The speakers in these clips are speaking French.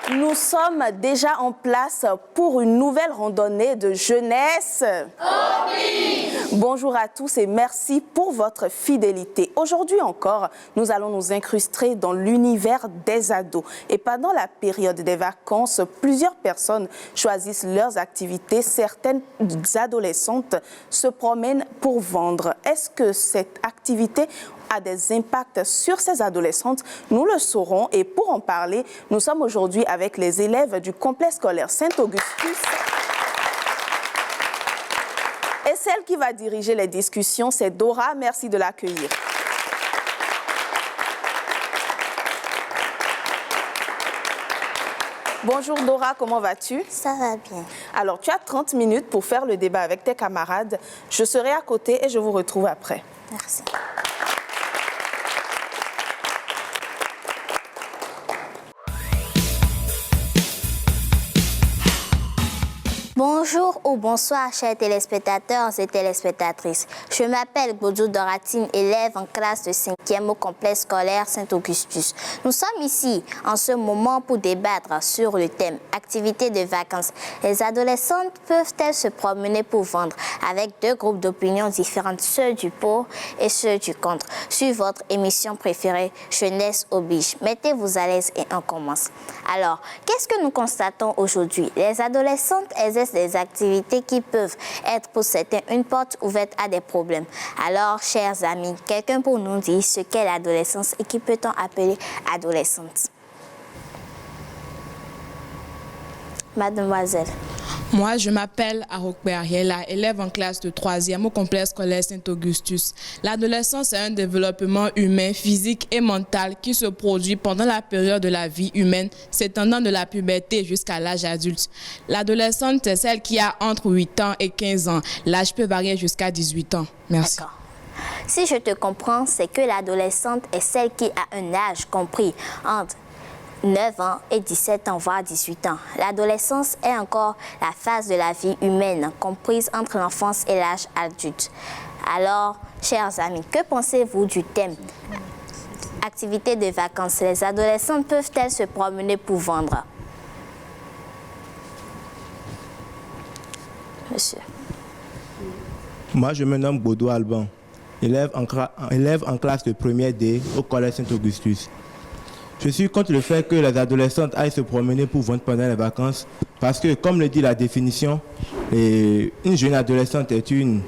Nous sommes déjà en place pour une nouvelle randonnée de jeunesse. Bonjour à tous et merci pour votre fidélité. Aujourd'hui encore, nous allons nous incruster dans l'univers des ados. Et pendant la période des vacances, plusieurs personnes choisissent leurs activités. Certaines adolescentes se promènent pour vendre. Est-ce que cette activité a des impacts sur ces adolescentes? Nous le saurons et pour en parler, nous sommes aujourd'hui avec les élèves du complexe scolaire Saint-Augustus. Et celle qui va diriger les discussions, c'est Dora. Merci de l'accueillir. Bonjour Dora, comment vas-tu? Ça va bien. Alors, tu as 30 minutes pour faire le débat avec tes camarades. Je serai à côté et je vous retrouve après. Merci. Bonjour ou bonsoir, chers téléspectateurs et téléspectatrices. Je m'appelle Bodou Doratine, élève en classe de 5e au complexe scolaire Saint-Augustus. Nous sommes ici en ce moment pour débattre sur le thème « Activités de vacances ». Les adolescentes peuvent-elles se promener pour vendre avec deux groupes d'opinions différentes, ceux du pour et ceux du contre, sur votre émission préférée « Jeunesse oblige ». Mettez-vous à l'aise et on commence. Alors, qu'est-ce que nous constatons aujourd'hui? Les adolescentes exercent des activités qui peuvent être pour certains une porte ouverte à des problèmes. Alors, chers amis, quelqu'un pour nous dire ce qu'est l'adolescence et qui peut-on appeler adolescente? Mademoiselle. Moi, je m'appelle Arokbe Ariela, élève en classe de 3e au complexe scolaire Saint-Augustus. L'adolescence est un développement humain, physique et mental qui se produit pendant la période de la vie humaine, s'étendant de la puberté jusqu'à l'âge adulte. L'adolescente est celle qui a entre 8 ans et 15 ans. L'âge peut varier jusqu'à 18 ans. Merci. D'accord. Si je te comprends, c'est que l'adolescente est celle qui a un âge compris entre 9 ans et 17 ans, voire 18 ans. L'adolescence est encore la phase de la vie humaine, comprise entre l'enfance et l'âge adulte. Alors, chers amis, que pensez-vous du thème activité de vacances? Les adolescentes peuvent-elles se promener pour vendre? Monsieur. Moi, je me nomme Bodo Alban, élève en classe de première D au collège Saint-Augustus. Je suis contre le fait que les adolescentes aillent se promener pour vendre pendant les vacances parce que, comme le dit la définition, une jeune adolescente est une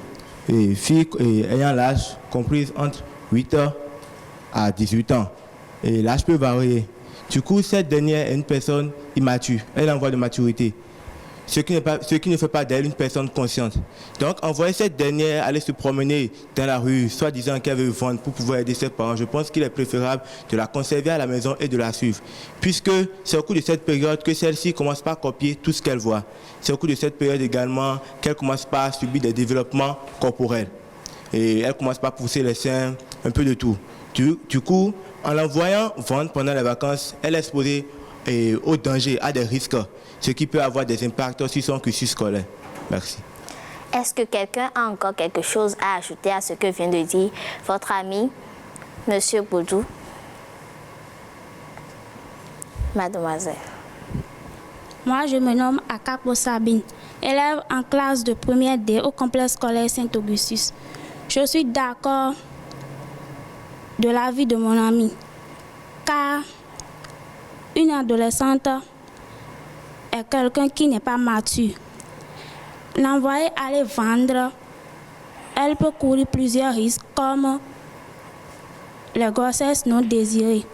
fille ayant l'âge compris entre 8 ans à 18 ans. Et l'âge peut varier. Du coup, cette dernière est une personne immature, elle est en voie de maturité. Ce qui ne fait pas d'elle une personne consciente. Donc, envoyer cette dernière aller se promener dans la rue, soit disant qu'elle veut vendre pour pouvoir aider ses parents, je pense qu'il est préférable de la conserver à la maison et de la suivre. Puisque c'est au cours de cette période que celle-ci commence par copier tout ce qu'elle voit. C'est au cours de cette période également qu'elle commence par subir des développements corporels. Et elle commence par pousser les seins, un peu de tout. Du coup, en l'envoyant vendre pendant les vacances, elle est exposée au danger, à des risques, ce qui peut avoir des impacts sur son cursus scolaire. Merci. Est-ce que quelqu'un a encore quelque chose à ajouter à ce que vient de dire votre ami, Monsieur Boudou? Mademoiselle. Moi, je me nomme Akapo Sabine, élève en classe de première D au complexe scolaire Saint-Augustus. Je suis d'accord de l'avis de mon ami, car une adolescente est quelqu'un qui n'est pas mature. L'envoyer aller vendre, elle peut courir plusieurs risques comme les grossesses non désirées,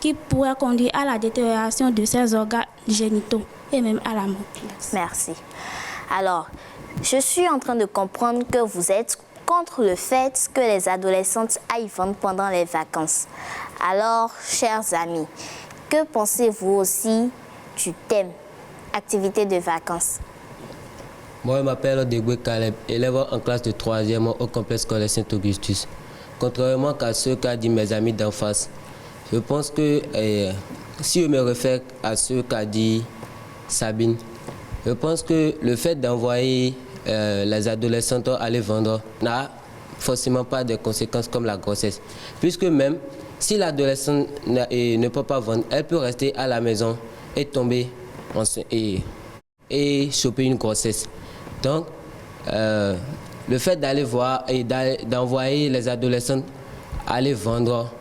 qui pourraient conduire à la détérioration de ses organes génitaux et même à la mort. Merci. Alors, je suis en train de comprendre que vous êtes contre le fait que les adolescentes aillent vendre pendant les vacances. Alors, chers amis, que pensez-vous aussi du thème activité de vacances. Moi, je m'appelle Degwe Caleb, élève en classe de 3e au complexe scolaire Saint-Augustus. Contrairement à ce qu'a dit mes amis d'en face, je pense que si je me réfère à ce qu'a dit Sabine, je pense que le fait d'envoyer les adolescentes aller vendre n'a forcément pas de conséquences comme la grossesse. Puisque même si l'adolescente ne peut pas vendre, elle peut rester à la maison et tomber et choper une grossesse. Donc, le fait d'aller voir et d'envoyer les adolescentes aller vendre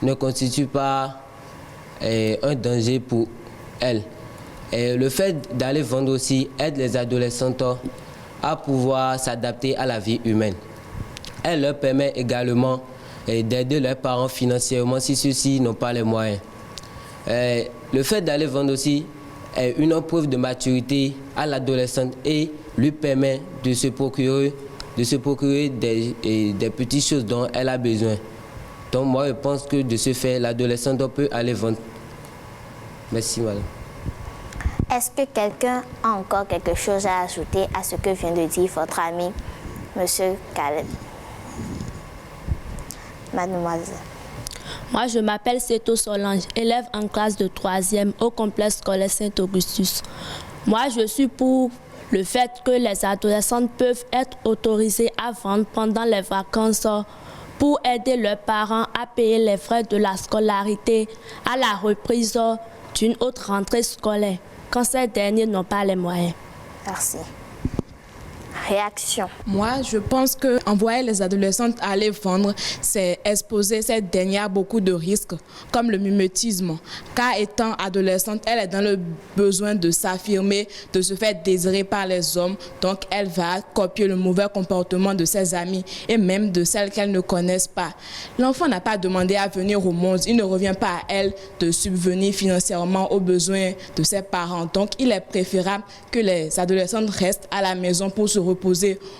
ne constitue pas un danger pour elles. Et le fait d'aller vendre aussi aide les adolescentes à pouvoir s'adapter à la vie humaine. Elle leur permet également d'aider leurs parents financièrement si ceux-ci n'ont pas les moyens. Le fait d'aller vendre aussi est une preuve de maturité à l'adolescente et lui permet de se procurer des petites choses dont elle a besoin. Donc moi je pense que de ce fait, l'adolescente peut aller vendre. Merci madame. Est-ce que quelqu'un a encore quelque chose à ajouter à ce que vient de dire votre ami, monsieur Caleb? Mademoiselle. Moi, je m'appelle Seto Solange, élève en classe de 3e au complexe scolaire Saint-Augustus. Moi, je suis pour le fait que les adolescentes peuvent être autorisées à vendre pendant les vacances pour aider leurs parents à payer les frais de la scolarité à la reprise d'une autre rentrée scolaire, quand ces derniers n'ont pas les moyens. Merci. Réaction. Moi, je pense qu'envoyer les adolescentes aller vendre, c'est exposer cette dernière à beaucoup de risques, comme le mimétisme. Car étant adolescente, elle est dans le besoin de s'affirmer, de se faire désirer par les hommes. Donc, elle va copier le mauvais comportement de ses amis et même de celles qu'elle ne connaissent pas. L'enfant n'a pas demandé à venir au monde. Il ne revient pas à elle de subvenir financièrement aux besoins de ses parents. Donc, il est préférable que les adolescentes restent à la maison pour se reposer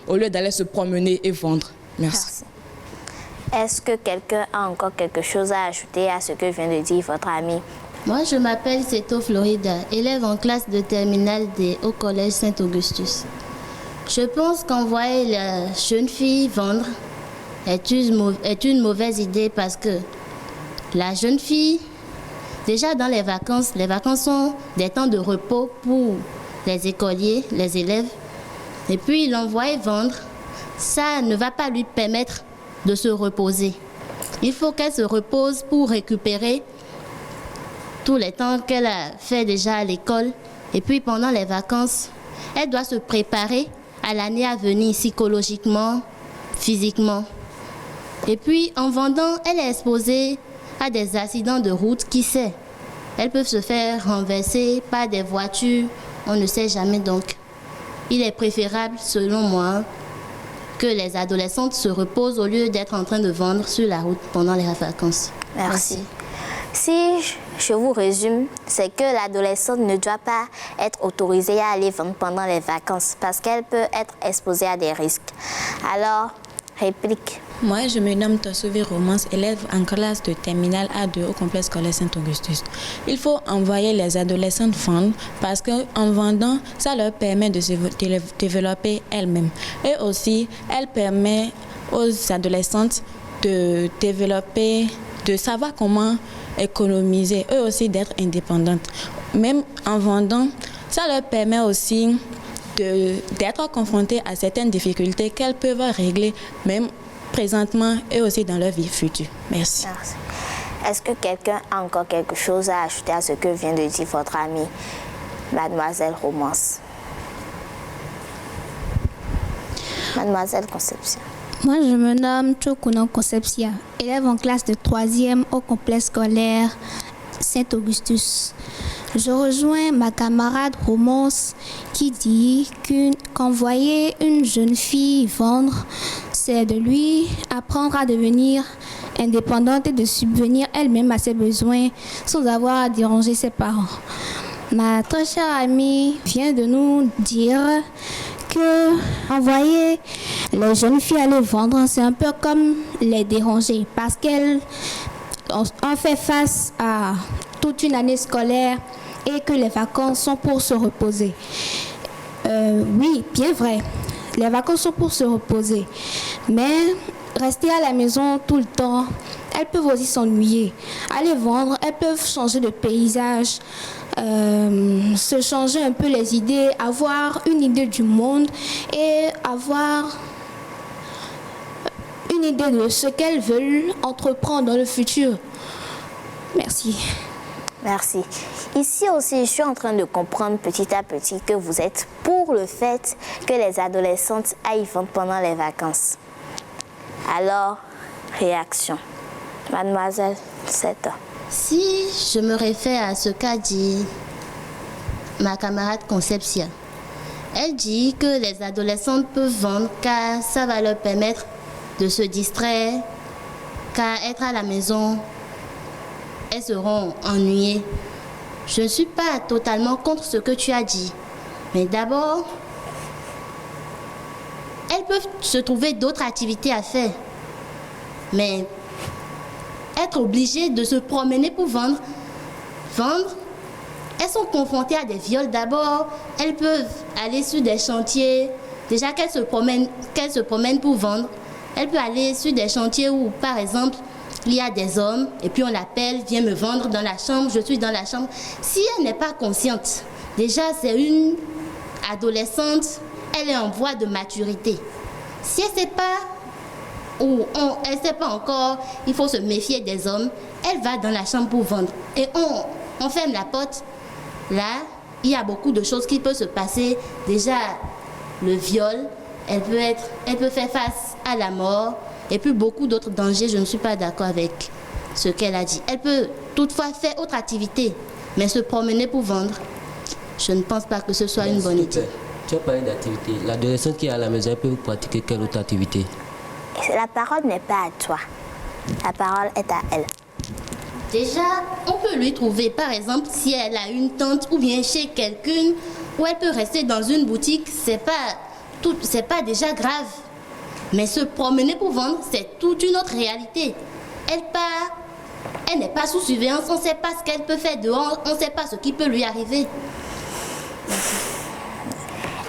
au lieu d'aller se promener et vendre. Merci. Est-ce que quelqu'un a encore quelque chose à ajouter à ce que vient de dire votre ami? Moi, je m'appelle Seto Florida, élève en classe de terminale D au collège Saint-Augustus. Je pense qu'envoyer la jeune fille vendre est une mauvaise idée parce que la jeune fille, déjà dans les vacances sont des temps de repos pour les écoliers, les élèves. Et puis l'envoyer vendre, ça ne va pas lui permettre de se reposer. Il faut qu'elle se repose pour récupérer tous les temps qu'elle a fait déjà à l'école. Et puis pendant les vacances, elle doit se préparer à l'année à venir psychologiquement, physiquement. Et puis en vendant, elle est exposée à des accidents de route, qui sait. Elles peuvent se faire renverser par des voitures, on ne sait jamais donc. Il est préférable, selon moi, que les adolescentes se reposent au lieu d'être en train de vendre sur la route pendant les vacances. Merci. Si je vous résume, c'est que l'adolescente ne doit pas être autorisée à aller vendre pendant les vacances parce qu'elle peut être exposée à des risques. Alors, réplique. Moi, je me nomme Tossovi Romance, élève en classe de terminale A2 au complexe scolaire Saint-Augustus. Il faut envoyer les adolescentes vendre parce qu'en vendant, ça leur permet de se développer elles-mêmes. Et aussi, elle permet aux adolescentes de développer, de savoir comment économiser, eux aussi d'être indépendantes. Même en vendant, ça leur permet aussi d'être confrontées à certaines difficultés qu'elles peuvent régler même présentement et aussi dans leur vie future. Merci. Merci. Est-ce que quelqu'un a encore quelque chose à ajouter à ce que vient de dire votre amie, Mademoiselle Romance? Mademoiselle Conception. Moi, je me nomme Chokunan Concepcia, élève en classe de 3e au complexe scolaire Saint-Augustus. Je rejoins ma camarade Romance qui dit qu'envoyer une jeune fille vendre, c'est de lui apprendre à devenir indépendante et de subvenir elle-même à ses besoins sans avoir à déranger ses parents. Ma très chère amie vient de nous dire que envoyer les jeunes filles aller vendre, c'est un peu comme les déranger parce qu'on fait face à toute une année scolaire et que les vacances sont pour se reposer. Oui, bien vrai. Les vacances sont pour se reposer. Mais rester à la maison tout le temps, elles peuvent aussi s'ennuyer. Aller vendre, elles peuvent changer de paysage, se changer un peu les idées, avoir une idée du monde et avoir une idée de ce qu'elles veulent entreprendre dans le futur. Merci. Merci. Ici aussi, je suis en train de comprendre petit à petit que vous êtes pour le fait que les adolescentes aillent vendre pendant les vacances. Alors, réaction. Mademoiselle, 7 ans. Si je me réfère à ce qu'a dit ma camarade Concepcia, elle dit que les adolescentes peuvent vendre car ça va leur permettre de se distraire, car être à la maison, elles seront ennuyées. Je ne suis pas totalement contre ce que tu as dit, mais d'abord, elles peuvent se trouver d'autres activités à faire. Mais être obligées de se promener pour vendre, elles sont confrontées à des viols d'abord. Elles peuvent aller sur des chantiers, déjà qu'elles se promènent pour vendre. Elles peuvent aller sur des chantiers où, par exemple, il y a des hommes et puis on l'appelle, viens me vendre dans la chambre, je suis dans la chambre. Si elle n'est pas consciente, déjà c'est une adolescente, elle est en voie de maturité. Si elle ne sait pas, ou elle ne sait pas encore, il faut se méfier des hommes, elle va dans la chambre pour vendre. Et on ferme la porte. Là, il y a beaucoup de choses qui peuvent se passer. Déjà, le viol, elle peut faire face à la mort. Et puis beaucoup d'autres dangers, je ne suis pas d'accord avec ce qu'elle a dit. Elle peut toutefois faire autre activité, mais se promener pour vendre, je ne pense pas que ce soit une bonne idée. Tu as parlé d'activité. L'adolescente qui est à la maison, elle peut pratiquer quelle autre activité? La parole n'est pas à toi. La parole est à elle. Déjà, on peut lui trouver, par exemple, si elle a une tante ou bien chez quelqu'un, où elle peut rester dans une boutique, c'est pas déjà grave. Mais se promener pour vendre, c'est toute une autre réalité. Elle n'est pas sous surveillance, on ne sait pas ce qu'elle peut faire dehors, on ne sait pas ce qui peut lui arriver.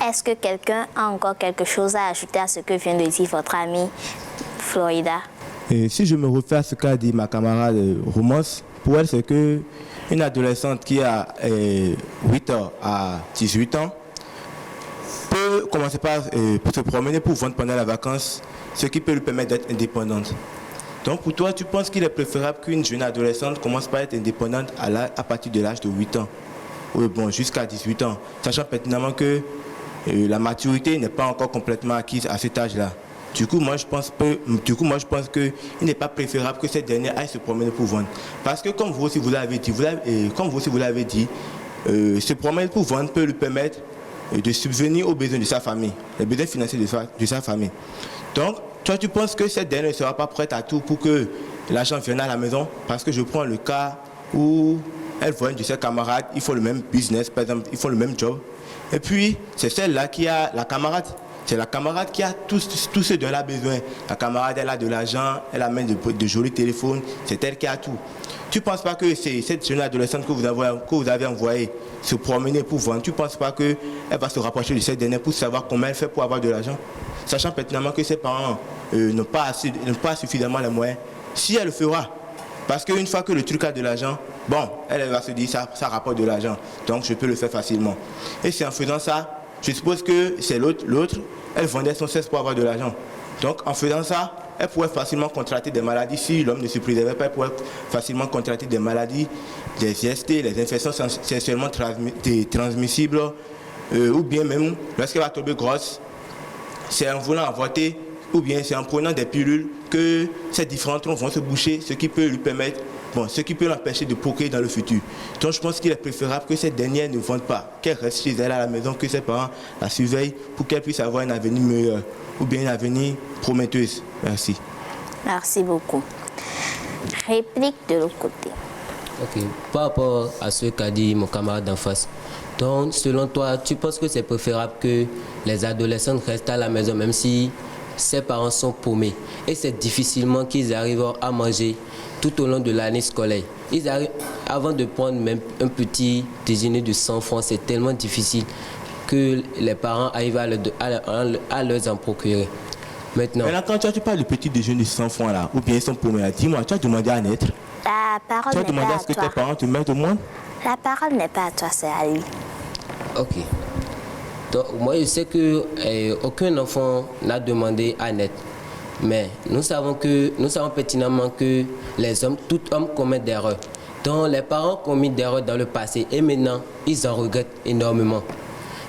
Est-ce que quelqu'un a encore quelque chose à ajouter à ce que vient de dire votre amie Florida? Et si je me refais à ce qu'a dit ma camarade Romance, pour elle, c'est que une adolescente qui a 8 ans à 18 ans peut commencer par se promener pour vendre pendant les vacances, ce qui peut lui permettre d'être indépendante. Donc pour toi, tu penses qu'il est préférable qu'une jeune adolescente commence par être indépendante à partir de l'âge de 8 ans, ou bon, jusqu'à 18 ans, sachant pertinemment que la maturité n'est pas encore complètement acquise à cet âge-là. Du coup, moi je pense qu'il n'est pas préférable que cette dernière aille se promener pour vendre. Parce que comme vous aussi vous l'avez dit, se promener pour vendre peut lui permettre de subvenir aux besoins de sa famille, les besoins financiers de sa famille. Donc, toi tu penses que cette dernière ne sera pas prête à tout pour que l'argent vienne à la maison? Parce que je prends le cas où elle voit une de ses camarades, ils font le même business, par exemple, ils font le même job. Et puis, c'est celle-là qui a la camarade. C'est la camarade qui a tout ce dont elle a besoin. La camarade, elle a de l'argent, elle amène de jolis téléphones, c'est elle qui a tout. Tu ne penses pas que c'est cette jeune adolescente que vous avez envoyée se promener pour vendre, tu ne penses pas qu'elle va se rapprocher de cette dernière pour savoir comment elle fait pour avoir de l'argent? Sachant pertinemment que ses parents n'ont pas suffisamment les moyens. Si elle le fera, parce qu'une fois que le truc a de l'argent, bon, elle va se dire ça rapporte de l'argent, donc je peux le faire facilement. Et c'est en faisant ça, je suppose que c'est l'autre, elle vendait son sexe pour avoir de l'argent. Donc en faisant ça, elle pourrait facilement contracter des maladies. Si l'homme ne se préservait pas, elle pourrait facilement contracter des maladies, des IST, les infections sexuellement transmissibles, ou bien même lorsqu'elle va tomber grosse, c'est en voulant avorter, ou bien c'est en prenant des pilules que ces différents troncs vont se boucher, ce qui peut lui permettre, ce qui peut l'empêcher de procréer dans le futur. Donc je pense qu'il est préférable que cette dernière ne vende pas, qu'elle reste chez elle à la maison, que ses parents la surveillent pour qu'elle puisse avoir un avenir meilleur, ou bien un avenir prometteuse. Merci. Merci beaucoup. Réplique de l'autre côté. Ok. Par rapport à ce qu'a dit mon camarade d'en face, donc selon toi, tu penses que c'est préférable que les adolescentes restent à la maison, même si ses parents sont paumés et c'est difficilement qu'ils arrivent à manger tout au long de l'année scolaire. Ils arrivent, avant de prendre même un petit déjeuner de 100 francs, c'est tellement difficile que les parents arrivent à leur en procurer. Maintenant, quand tu parles de petit déjeuner de 100 francs là, ou bien ils sont paumés là, dis-moi, tu as demandé à naître? La parole Tu as n'est demandé pas à à ce que toi. tes parents te mettent au monde? La parole n'est pas à toi, c'est à lui. ok. Donc, moi, je sais qu'aucun enfant n'a demandé à naître. Mais nous savons pertinemment que les hommes, tout homme commet des erreurs. Donc, les parents ont commis des erreurs dans le passé et maintenant, ils en regrettent énormément.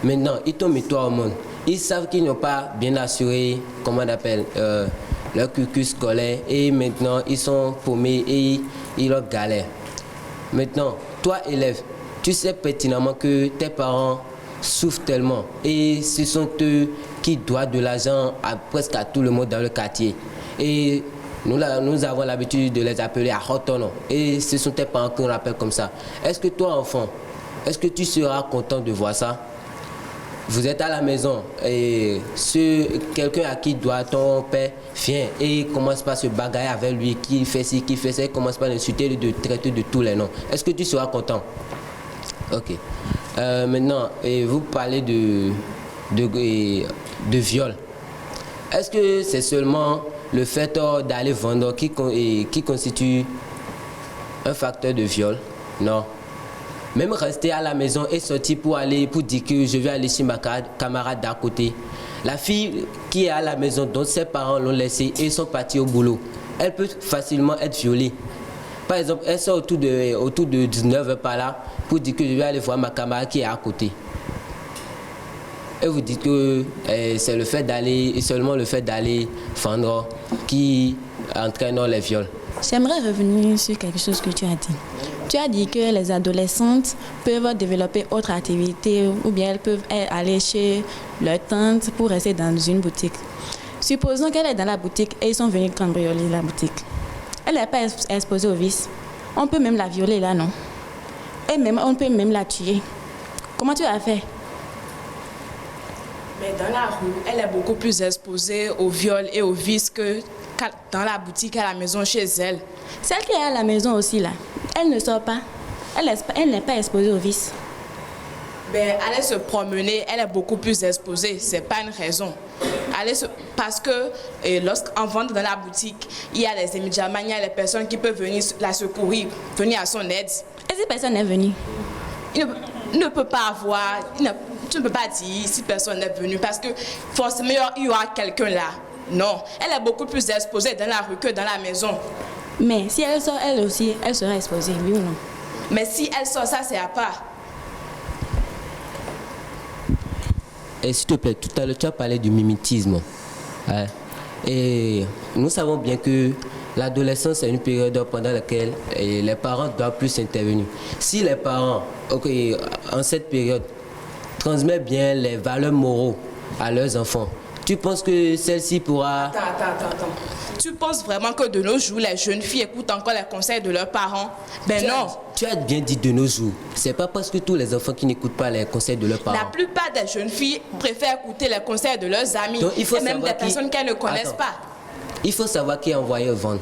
Maintenant, ils t'ont mis toi au monde. Ils savent qu'ils n'ont pas bien assuré, comment on appelle, leur cursus scolaire et maintenant, ils sont paumés et ils leur galèrent. Maintenant, toi, élève, tu sais pertinemment que tes parents souffrent tellement et ce sont eux qui doivent de l'argent presque à tout le monde dans le quartier. Et nous avons l'habitude de les appeler à Rotono et ce sont tes parents qu'on appelle comme ça. Est-ce que toi, enfant, est-ce que tu seras content de voir ça? Vous êtes à la maison et quelqu'un à qui doit ton père vient et commence par se bagarrer avec lui, qui fait ci, qui fait ça, commence par l'insulter, de traiter de tous les noms. Est-ce que tu seras content? Ok. Maintenant, vous parlez de viol. Est-ce que c'est seulement le fait d'aller vendre qui constitue un facteur de viol? Non. Même rester à la maison et sortir pour dire que je vais aller chez ma camarade d'à côté. La fille qui est à la maison, dont ses parents l'ont laissée et sont partis au boulot, elle peut facilement être violée. Par exemple, elle sort autour de 19h par là pour dire que je vais aller voir ma camarade qui est à côté. Et vous dites que c'est le fait d'aller, seulement le fait d'aller vendre qui entraîne les viols. J'aimerais revenir sur quelque chose que tu as dit. Tu as dit que les adolescentes peuvent développer autre activité ou bien elles peuvent aller chez leur tante pour rester dans une boutique. Supposons qu'elle est dans la boutique et ils sont venus cambrioler la boutique. Elle n'est pas exposée au vice. On peut même la violer là, non? Et même, on peut même la tuer. Comment tu as fait? Mais dans la rue, elle est beaucoup plus exposée au viol et au vice que dans la boutique, à la maison, chez elle. Celle qui est à la maison aussi, là, elle ne sort pas. Elle n'est pas exposée au vice. Ben, aller se promener, elle est beaucoup plus exposée. Ce n'est pas une raison. Parce que lorsqu'on vente dans la boutique, il y a les médicaments, il y a les personnes qui peuvent venir la secourir, venir à son aide. Et si personne n'est venue? Il ne peut pas avoir... Tu ne peux pas dire si personne n'est venu parce que forcément il y aura quelqu'un là. Non, elle est beaucoup plus exposée dans la rue que dans la maison. Mais si elle sort, elle aussi, elle sera exposée, oui ou non? Mais si elle sort, ça c'est à part. Et s'il te plaît, tout à l'heure tu as parlé du mimétisme. Ouais. Et nous savons bien que l'adolescence est une période pendant laquelle les parents doivent plus intervenir. Si les parents, en cette période, transmettent bien les valeurs moraux à leurs enfants, tu penses que celle-ci pourra... Attends. Tu penses vraiment que de nos jours, les jeunes filles écoutent encore les conseils de leurs parents? Ben non. Tu as bien dit de nos jours. C'est pas parce que tous les enfants qui n'écoutent pas les conseils de leurs parents. La plupart des jeunes filles préfèrent écouter les conseils de leurs amis. Donc, et même des personnes qu'elles ne connaissent pas. Il faut savoir qui est envoyé vendre.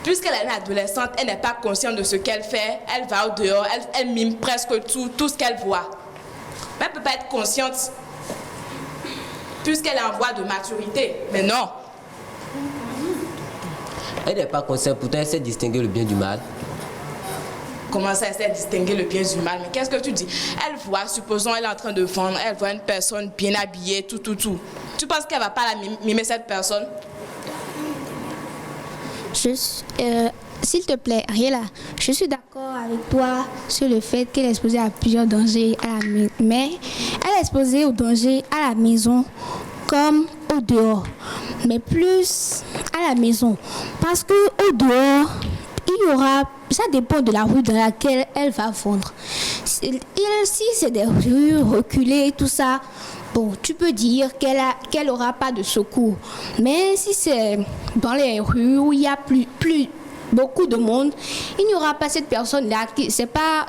Puisqu'elle est une adolescente, elle n'est pas consciente de ce qu'elle fait. Elle va au dehors, elle mime presque tout ce qu'elle voit. Mais elle ne peut pas être consciente puisqu'elle est en voie de maturité. Mais non. Elle n'est pas consciente, pourtant elle sait distinguer le bien du mal. Comment ça, elle sait distinguer le bien du mal? Mais qu'est-ce que tu dis? Elle voit, supposons elle est en train de vendre, elle voit une personne bien habillée, tout. Tu penses qu'elle ne va pas mimer cette personne? S'il te plaît, Ariela, je suis d'accord avec toi sur le fait qu'elle est exposée à plusieurs dangers mais elle est exposée aux dangers à la maison comme au dehors, mais plus à la maison parce que au dehors, il y aura, ça dépend de la rue dans laquelle elle va vendre. Si c'est des rues reculées, tout ça, bon, tu peux dire qu'elle n'aura pas de secours. Mais si c'est dans les rues où il y a plus beaucoup de monde, il n'y aura pas cette personne-là. C'est pas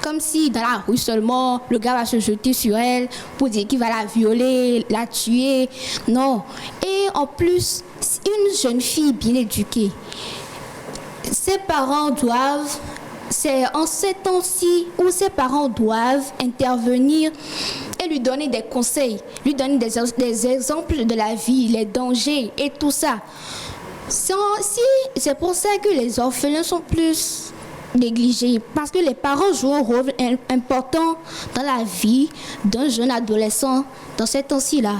Comme si dans la rue seulement, le gars va se jeter sur elle pour dire qu'il va la violer, la tuer. Non. Et en plus, une jeune fille bien éduquée, ses parents doivent, c'est en ces temps-ci où ses parents doivent intervenir et lui donner des conseils, lui donner des exemples de la vie, les dangers et tout ça. C'est pour ça que les orphelins sont plus négligés, parce que les parents jouent un rôle important dans la vie d'un jeune adolescent dans ces temps-ci-là.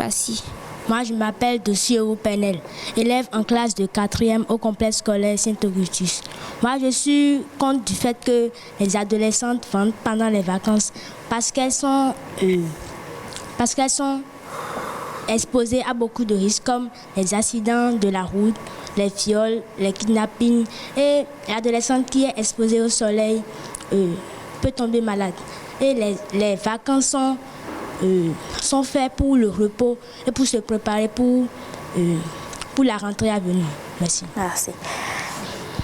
Si. Moi, je m'appelle Dossier Penel, élève en classe de 4e au complexe scolaire Saint-Augustus. Moi, je suis contre du fait que les adolescentes vendent pendant les vacances parce qu'elles sont exposées à beaucoup de risques comme les accidents de la route, les viols, les kidnappings. Et l'adolescente qui est exposée au soleil peut tomber malade. Et les vacances sont faites pour le repos et pour se préparer pour la rentrée à venir. Merci. Merci.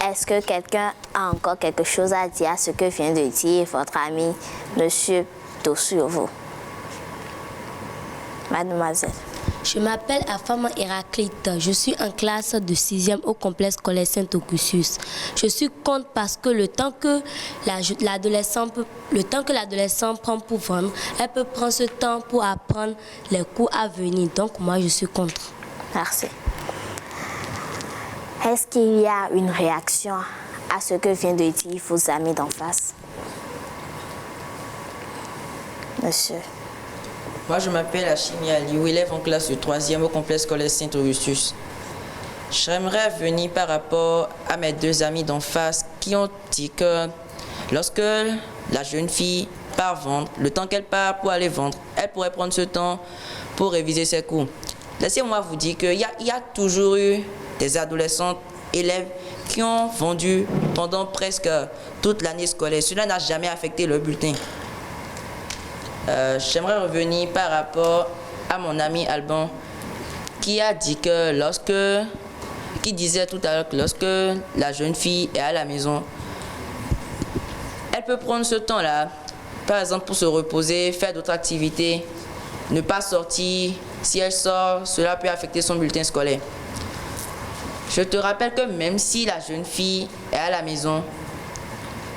Est-ce que quelqu'un a encore quelque chose à dire à ce que vient de dire votre ami, Monsieur Dossouovo? Mademoiselle. Je m'appelle Afama Héraclite. Je suis en classe de 6e au complexe scolaire Saint-Augustus. Je suis contre parce que le temps que l'adolescent prend pour vendre, elle peut prendre ce temps pour apprendre les cours à venir. Donc moi, je suis contre. Merci. Est-ce qu'il y a une réaction à ce que vient de dire vos amis d'en face? Monsieur. Moi, je m'appelle Achimi Aliou, élève en classe de 3e au complexe scolaire Saint-Augustus. J'aimerais venir par rapport à mes deux amis d'en face qui ont dit que lorsque la jeune fille part vendre, le temps qu'elle part pour aller vendre, elle pourrait prendre ce temps pour réviser ses cours. Laissez-moi vous dire qu'il y a toujours eu des adolescentes élèves qui ont vendu pendant presque toute l'année scolaire. Cela n'a jamais affecté leur bulletin. J'aimerais revenir par rapport à mon ami Alban qui a dit que qui disait tout à l'heure que lorsque la jeune fille est à la maison, elle peut prendre ce temps-là, par exemple pour se reposer, faire d'autres activités, ne pas sortir. Si elle sort, cela peut affecter son bulletin scolaire. Je te rappelle que même si la jeune fille est à la maison,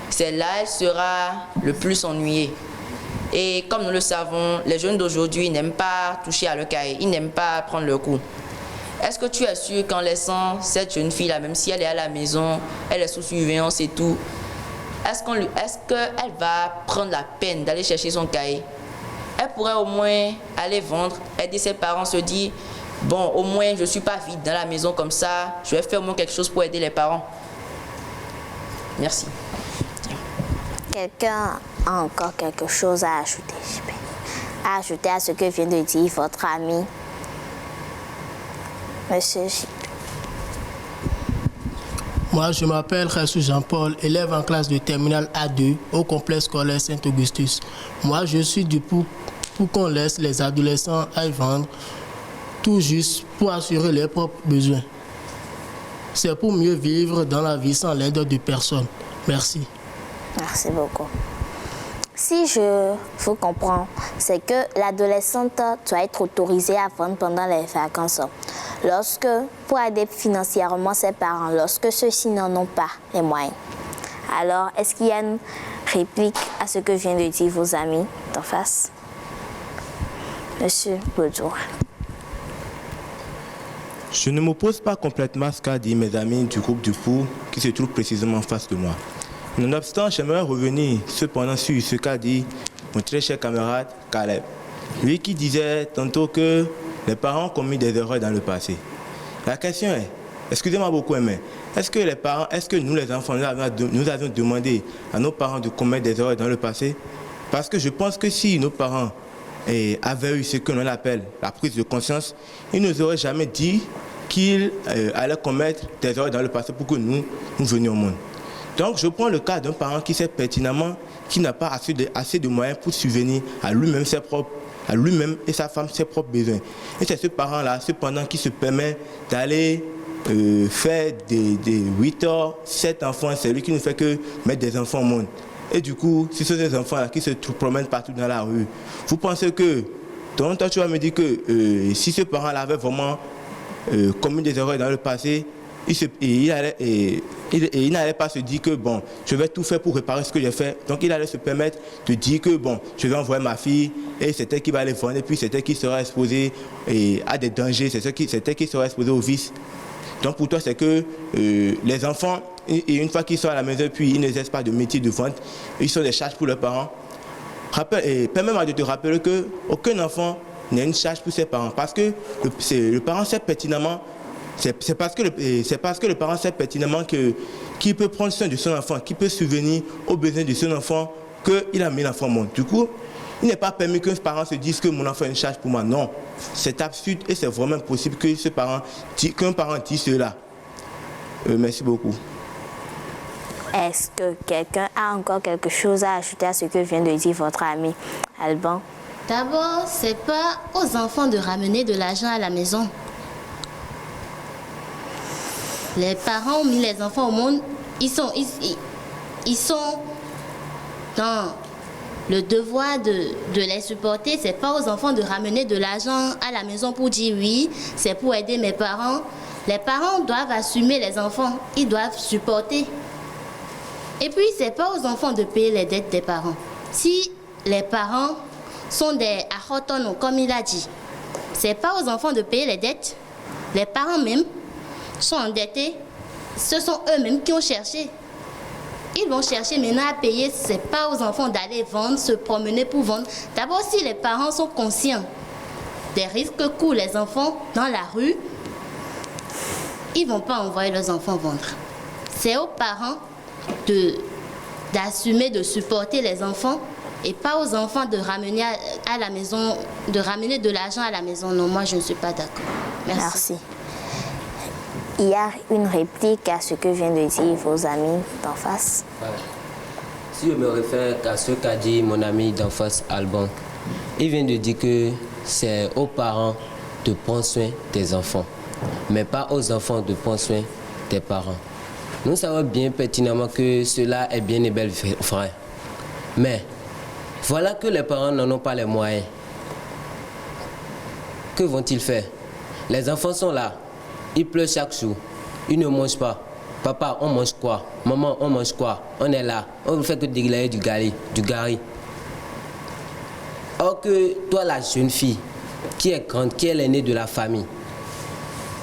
c'est là qu'elle sera le plus ennuyée. Et comme nous le savons, les jeunes d'aujourd'hui n'aiment pas toucher à leur cahier, ils n'aiment pas prendre leur cours. Est-ce que tu es sûr qu'en laissant cette jeune fille-là, même si elle est à la maison, elle est sous surveillance et tout, est-ce qu'elle va prendre la peine d'aller chercher son cahier? Elle pourrait au moins aller vendre, aider ses parents, se dire, bon, au moins je ne suis pas vide dans la maison comme ça, je vais faire au moins quelque chose pour aider les parents. Merci. Quelqu'un a encore quelque chose à ajouter? À ce que vient de dire votre ami, Monsieur J. Moi, je m'appelle Ressou Jean-Paul, élève en classe de terminale A2 au complexe scolaire Saint-Augustus. Moi, je suis du pour qu'on laisse les adolescents aillent vendre tout juste pour assurer leurs propres besoins. C'est pour mieux vivre dans la vie sans l'aide de personne. Merci. Merci beaucoup. Si je vous comprends, c'est que l'adolescente doit être autorisée à vendre pendant les vacances. Pour aider financièrement ses parents, lorsque ceux-ci n'en ont pas les moyens. Alors, est-ce qu'il y a une réplique à ce que viennent de dire vos amis d'en face? Monsieur Boudjour. Je ne m'oppose pas complètement à ce qu'a dit mes amis du groupe du Pour qui se trouvent précisément en face de moi. Nonobstant, j'aimerais revenir cependant sur ce qu'a dit mon très cher camarade Caleb. Lui qui disait tantôt que les parents ont commis des erreurs dans le passé. La question est, excusez-moi beaucoup, mais est-ce que nous les enfants, nous avions demandé à nos parents de commettre des erreurs dans le passé? Parce que je pense que si nos parents avaient eu ce que l'on appelle la prise de conscience, ils ne nous auraient jamais dit qu'ils allaient commettre des erreurs dans le passé pour que nous venions au monde. Donc je prends le cas d'un parent qui sait pertinemment qu'il n'a pas assez de moyens pour subvenir à lui-même ses propres à lui-même et sa femme ses propres besoins. Et c'est ce parent-là, cependant, qui se permet d'aller faire des 8 heures, 7 enfants. C'est lui qui ne fait que mettre des enfants au monde. Et du coup, si ce sont des enfants-là qui se promènent partout dans la rue, vous pensez que, donc toi tu vas me dire que si ce parent-là avait vraiment commis des erreurs dans le passé, il n'allait pas se dire que bon, je vais tout faire pour réparer ce que j'ai fait. Donc il allait se permettre de dire que bon, je vais envoyer ma fille et c'est elle qui va les vendre et puis c'est elle qui sera exposée à des dangers, c'est elle qui sera exposée au vice. Donc pour toi c'est que les enfants, et une fois qu'ils sont à la maison puis ils n'exercent pas de métier de vente, ils sont des charges pour leurs parents. Permets-moi de te rappeler qu'aucun enfant n'est une charge pour ses parents parce que le parent sait pertinemment. C'est parce que le parent sait pertinemment qu'il peut prendre soin de son enfant, qu'il peut subvenir aux besoins de son enfant, qu'il a mis l'enfant au monde. Du coup, il n'est pas permis qu'un parent se dise que mon enfant est une charge pour moi. Non, c'est absurde et c'est vraiment impossible qu'un parent dise cela. Merci beaucoup. Est-ce que quelqu'un a encore quelque chose à ajouter à ce que vient de dire votre ami Alban? D'abord, c'est pas aux enfants de ramener de l'argent à la maison. Les parents ont mis les enfants au monde, ils sont dans le devoir de les supporter. C'est pas aux enfants de ramener de l'argent à la maison pour dire oui, c'est pour aider mes parents. Les parents doivent assumer les enfants, ils doivent supporter. Et puis, c'est pas aux enfants de payer les dettes des parents. Si les parents sont des ahotono, comme il a dit, c'est pas aux enfants de payer les dettes. Les parents même sont endettés, ce sont eux-mêmes qui ont cherché. Ils vont chercher maintenant à payer, ce n'est pas aux enfants d'aller vendre, se promener pour vendre. D'abord, si les parents sont conscients des risques que courent les enfants dans la rue, ils ne vont pas envoyer leurs enfants vendre. C'est aux parents d'assumer, de supporter les enfants et pas aux enfants de ramener à la maison, de ramener de l'argent à la maison. Non, moi je ne suis pas d'accord. Merci. Il y a une réplique à ce que viennent de dire vos amis d'en face. Voilà. Si je me réfère à ce qu'a dit mon ami d'en face, Alban, il vient de dire que c'est aux parents de prendre soin des enfants, mais pas aux enfants de prendre soin des parents. Nous savons bien pertinemment que cela est bien et bel vrai. Mais voilà que les parents n'en ont pas les moyens. Que vont-ils faire? Les enfants sont là. Ils pleurent chaque jour. Ils ne mangent pas. Papa, on mange quoi? Maman, on mange quoi? On est là. On ne fait que déglayer du gari. Or que toi, la jeune fille, qui est grande, qui est l'aînée de la famille,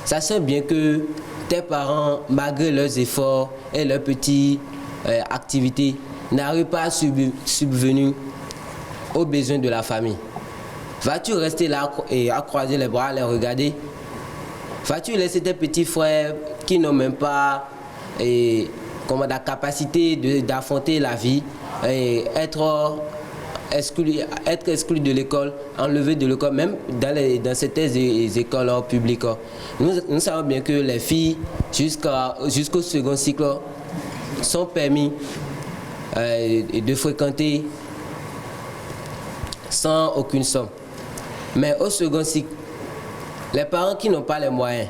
sachez bien que tes parents, malgré leurs efforts et leurs petites activités, n'arrivent pas à subvenir aux besoins de la famille. Vas-tu rester là et à croiser les bras, à les regarder? Vas-tu laisser tes petits frères qui n'ont même pas la capacité d'affronter la vie et être exclus de l'école, enlevés de l'école, même dans certaines écoles publiques? Nous savons bien que les filles, jusqu'au second cycle, sont permis de fréquenter sans aucune somme. Mais au second cycle, les parents qui n'ont pas les moyens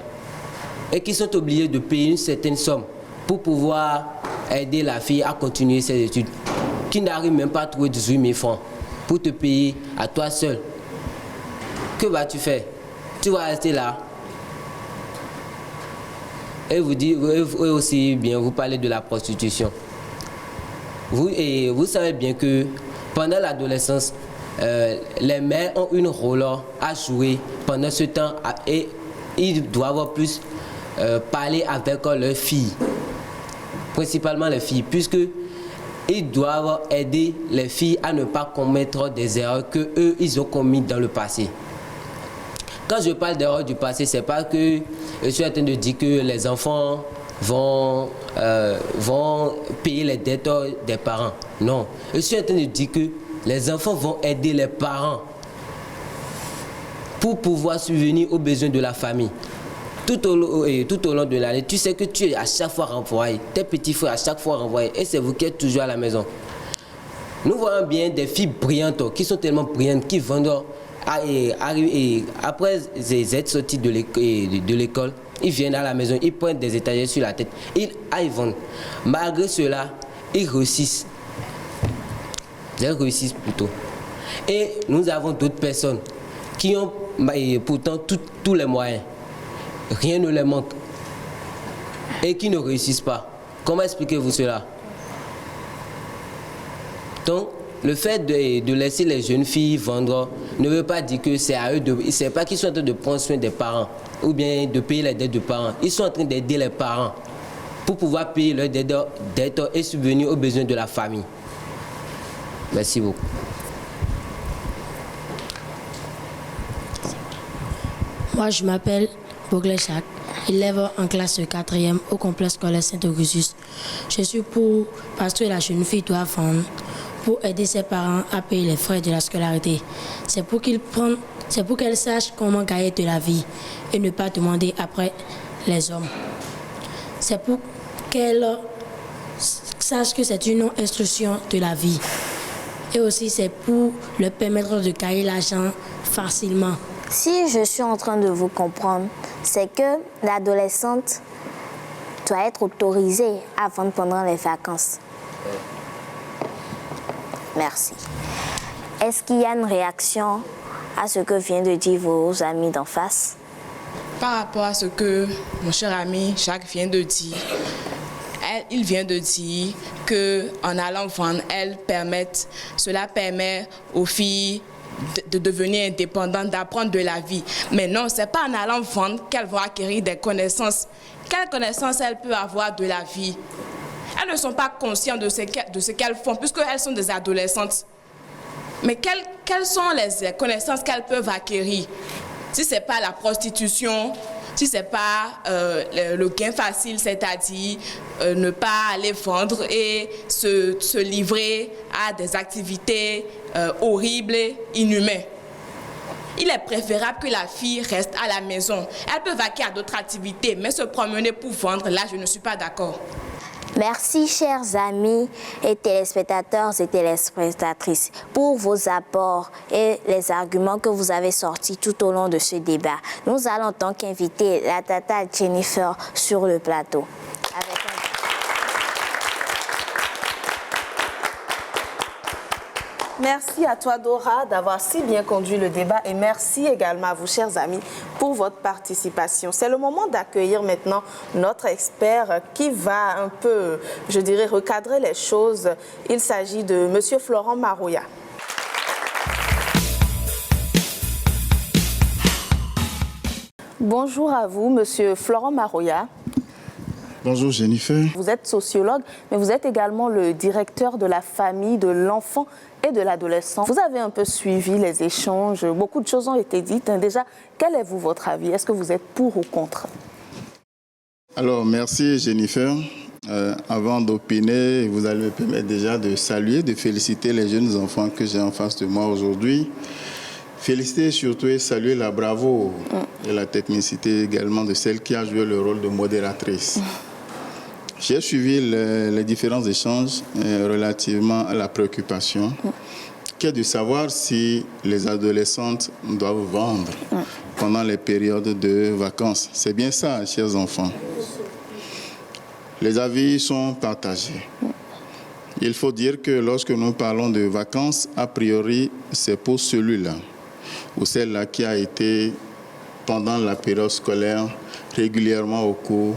et qui sont obligés de payer une certaine somme pour pouvoir aider la fille à continuer ses études, qui n'arrivent même pas à trouver 18 000 francs pour te payer à toi seul, que vas-tu faire? Tu vas rester là et vous aussi bien vous parlez de la prostitution. Vous savez bien que pendant l'adolescence, les mères ont une rôle à jouer pendant ce temps et ils doivent plus parler avec leurs filles, principalement les filles, puisque ils doivent aider les filles à ne pas commettre des erreurs que eux ils ont commises dans le passé. Quand je parle d'erreurs du passé, c'est pas que je suis en train de dire que les enfants vont payer les dettes des parents. Non, je suis en train de dire que les enfants vont aider les parents pour pouvoir subvenir aux besoins de la famille. Tout au long de l'année, tu sais que tu es à chaque fois renvoyé, tes petits frères à chaque fois renvoyés, et c'est vous qui êtes toujours à la maison. Nous voyons bien des filles brillantes, qui sont tellement brillantes, qui vendent après être sortis de l'école, ils viennent à la maison, ils prennent des étagères sur la tête, ils aillent vendre. Malgré cela, ils réussissent. Ils réussissent plutôt. Et nous avons d'autres personnes qui ont pourtant tous les moyens. Rien ne les manque. Et qui ne réussissent pas. Comment expliquez-vous cela? Donc, le fait de laisser les jeunes filles vendre ne veut pas dire que c'est à eux de... C'est pas qu'ils sont en train de prendre soin des parents ou bien de payer les dettes des parents. Ils sont en train d'aider les parents pour pouvoir payer leurs dettes et subvenir aux besoins de la famille. Merci beaucoup. Moi, je m'appelle Bogley Chak, élève en classe de 4e au complexe scolaire Saint-Augustus. Je suis pour parce que la jeune fille doit vendre pour aider ses parents à payer les frais de la scolarité. C'est pour qu'elle sache comment gagner de la vie et ne pas demander après les hommes. C'est pour qu'elle sache que c'est une instruction de la vie. Et aussi, c'est pour leur permettre de gagner l'argent facilement. Si je suis en train de vous comprendre, c'est que l'adolescente doit être autorisée à vendre pendant les vacances. Merci. Est-ce qu'il y a une réaction à ce que viennent de dire vos amis d'en face? Par rapport à ce que mon cher ami Jacques vient de dire, il vient de dire qu'en allant vendre, cela permet aux filles de devenir indépendantes, d'apprendre de la vie. Mais non, ce n'est pas en allant vendre qu'elles vont acquérir des connaissances. Quelles connaissances elles peuvent avoir de la vie? Elles ne sont pas conscientes de ce qu'elles font, puisqu'elles sont des adolescentes. Mais quelles sont les connaissances qu'elles peuvent acquérir? Si ce n'est pas la prostitution, si ce n'est pas le gain facile, c'est-à-dire ne pas aller vendre et se livrer à des activités horribles, inhumaines. Il est préférable que la fille reste à la maison. Elle peut vaquer à d'autres activités, mais se promener pour vendre, là, je ne suis pas d'accord. Merci, chers amis et téléspectateurs et téléspectatrices, pour vos apports et les arguments que vous avez sortis tout au long de ce débat. Nous allons donc inviter la tata Jennifer sur le plateau. Merci à toi, Dora, d'avoir si bien conduit le débat et merci également à vous, chers amis, pour votre participation. C'est le moment d'accueillir maintenant notre expert qui va un peu, je dirais, recadrer les choses. Il s'agit de M. Florent Marouya. Bonjour à vous, M. Florent Marouya. Bonjour Jennifer. Vous êtes sociologue, mais vous êtes également le directeur de la famille, de l'enfant et de l'adolescent. Vous avez un peu suivi les échanges, beaucoup de choses ont été dites. Déjà, quel est votre avis? Est-ce que vous êtes pour ou contre? Alors, merci Jennifer. Avant d'opiner, vous allez me permettre déjà de saluer, de féliciter les jeunes enfants que j'ai en face de moi aujourd'hui. Féliciter surtout et saluer la bravoure et la technicité également de celle qui a joué le rôle de modératrice. J'ai suivi les différents échanges relativement à la préoccupation qui est de savoir si les adolescentes doivent vendre pendant les périodes de vacances. C'est bien ça, chers enfants. Les avis sont partagés. Il faut dire que lorsque nous parlons de vacances, a priori, c'est pour celui-là ou celle-là qui a été pendant la période scolaire régulièrement au cours,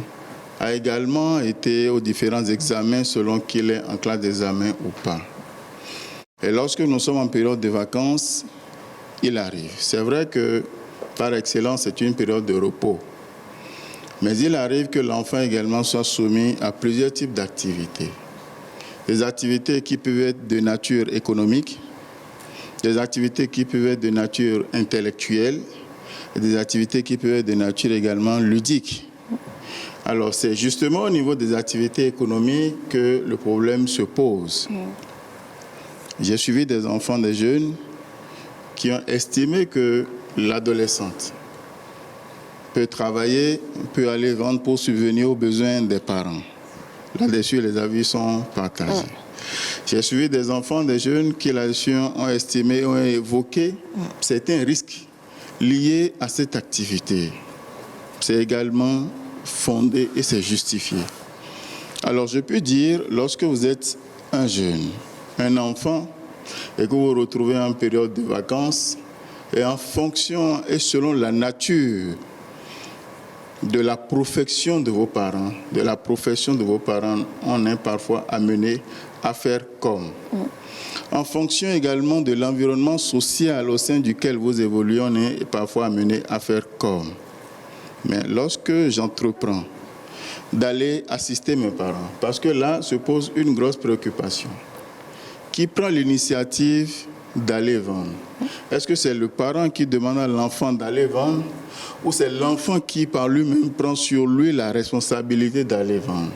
a également été aux différents examens selon qu'il est en classe d'examen ou pas. Et lorsque nous sommes en période de vacances, il arrive. C'est vrai que par excellence, c'est une période de repos. Mais il arrive que l'enfant également soit soumis à plusieurs types d'activités. Des activités qui peuvent être de nature économique, des activités qui peuvent être de nature intellectuelle, et des activités qui peuvent être de nature également ludique. Alors, c'est justement au niveau des activités économiques que le problème se pose. J'ai suivi des enfants, des jeunes, qui ont estimé que l'adolescente peut travailler, peut aller vendre pour subvenir aux besoins des parents. Là-dessus, les avis sont partagés. J'ai suivi des enfants, des jeunes qui là-dessus ont estimé, ont évoqué certains risques liés à cette activité. C'est également fondé et c'est justifié. Alors je peux dire, lorsque vous êtes un jeune, un enfant, et que vous vous retrouvez en période de vacances, et en fonction et selon la nature de la profession de vos parents, on est parfois amené à faire comme. En fonction également de l'environnement social au sein duquel vous évoluez, on est parfois amené à faire comme. Mais lorsque j'entreprends d'aller assister mes parents, parce que là se pose une grosse préoccupation, qui prend l'initiative d'aller vendre? Est-ce que c'est le parent qui demande à l'enfant d'aller vendre ou c'est l'enfant qui par lui-même prend sur lui la responsabilité d'aller vendre?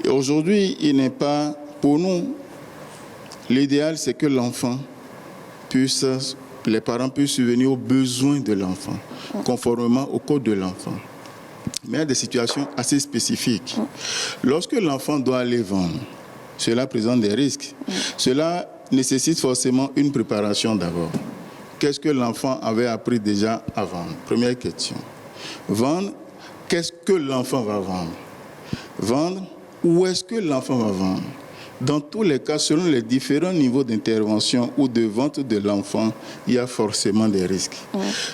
Et aujourd'hui, il n'est pas, pour nous, l'idéal c'est que l'enfant puisse, les parents puissent subvenir aux besoins de l'enfant, conformément au code de l'enfant. Mais il y a des situations assez spécifiques. Lorsque l'enfant doit aller vendre, cela présente des risques. Cela nécessite forcément une préparation d'abord. Qu'est-ce que l'enfant avait appris déjà à vendre? Première question. Vendre, qu'est-ce que l'enfant va vendre? Vendre, où est-ce que l'enfant va vendre? Dans tous les cas, selon les différents niveaux d'intervention ou de vente de l'enfant, il y a forcément des risques.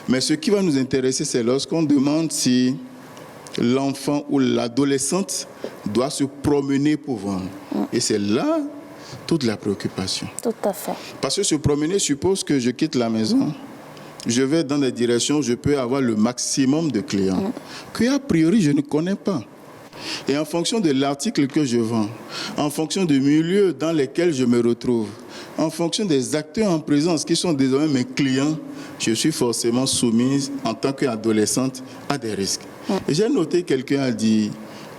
Mais ce qui va nous intéresser, c'est lorsqu'on demande si l'enfant ou l'adolescente doit se promener pour vendre. Et c'est là toute la préoccupation. Tout à fait. Parce que se promener suppose que je quitte la maison, je vais dans des directions où je peux avoir le maximum de clients, que a priori je ne connais pas. Et en fonction de l'article que je vends, en fonction du milieu dans lequel je me retrouve, en fonction des acteurs en présence qui sont désormais mes clients, je suis forcément soumise en tant qu'adolescente à des risques. Et j'ai noté, quelqu'un a dit,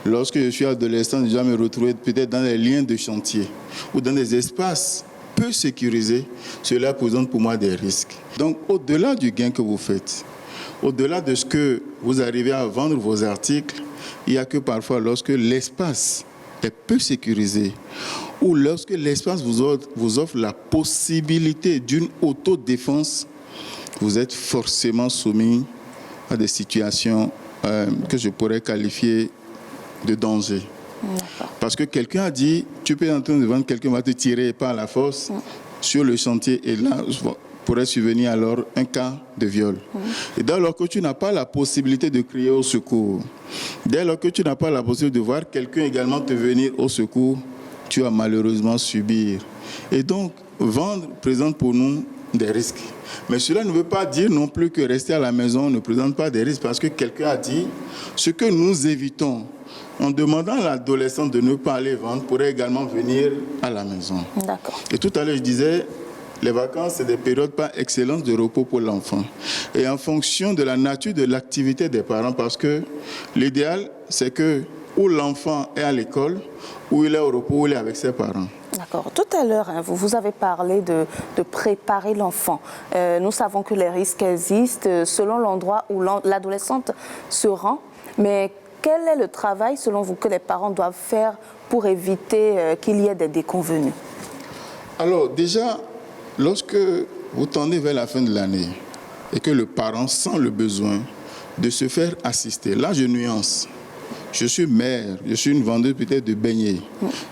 lorsque je suis adolescente, je dois me retrouver peut-être dans des liens de chantier ou dans des espaces peu sécurisés. Cela présente pour moi des risques. Donc, au-delà du gain que vous faites, au-delà de ce que vous arrivez à vendre vos articles, il n'y a que parfois lorsque l'espace est peu sécurisé ou lorsque l'espace vous offre la possibilité d'une autodéfense, vous êtes forcément soumis à des situations que je pourrais qualifier de danger. Parce que quelqu'un a dit, tu peux être en train de vendre, quelqu'un va te tirer par la force sur le chantier et là pourrait survenir alors un cas de viol. Et dès lors que tu n'as pas la possibilité de crier au secours, dès lors que tu n'as pas la possibilité de voir quelqu'un également te venir au secours, tu vas malheureusement subir. Et donc, vendre présente pour nous des risques. Mais cela ne veut pas dire non plus que rester à la maison ne présente pas des risques, parce que quelqu'un a dit, ce que nous évitons en demandant à l'adolescent de ne pas aller vendre pourrait également venir à la maison. D'accord. Et tout à l'heure, je disais, les vacances, c'est des périodes pas excellentes de repos pour l'enfant. Et en fonction de la nature de l'activité des parents, parce que l'idéal, c'est que où l'enfant est à l'école, où il est au repos, où il est avec ses parents. D'accord. Tout à l'heure, vous avez parlé de préparer l'enfant. Nous savons que les risques existent selon l'endroit où l'adolescente se rend. Mais quel est le travail, selon vous, que les parents doivent faire pour éviter qu'il y ait des déconvenues? Alors, déjà, lorsque vous tendez vers la fin de l'année et que le parent sent le besoin de se faire assister, là, je nuance. Je suis mère, je suis une vendeuse peut-être de beignets.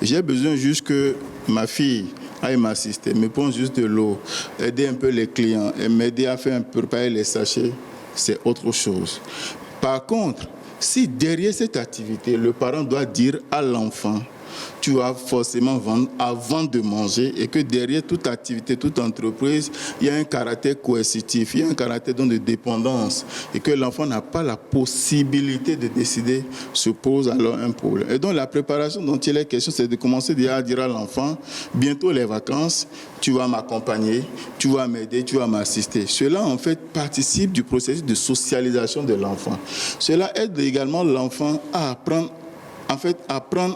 J'ai besoin juste que ma fille aille m'assister, me prendre juste de l'eau, aider un peu les clients et m'aider à faire un peu préparer les sachets, c'est autre chose. Par contre, si derrière cette activité, le parent doit dire à l'enfant, tu vas forcément vendre avant de manger et que derrière toute activité, toute entreprise, il y a un caractère coercitif, il y a un caractère de dépendance et que l'enfant n'a pas la possibilité de décider, se pose alors un problème. Et donc la préparation dont il est question, c'est de commencer déjà à dire à l'enfant, bientôt les vacances, tu vas m'accompagner, tu vas m'aider, tu vas m'assister. Cela en fait participe du processus de socialisation de l'enfant. Cela aide également l'enfant à apprendre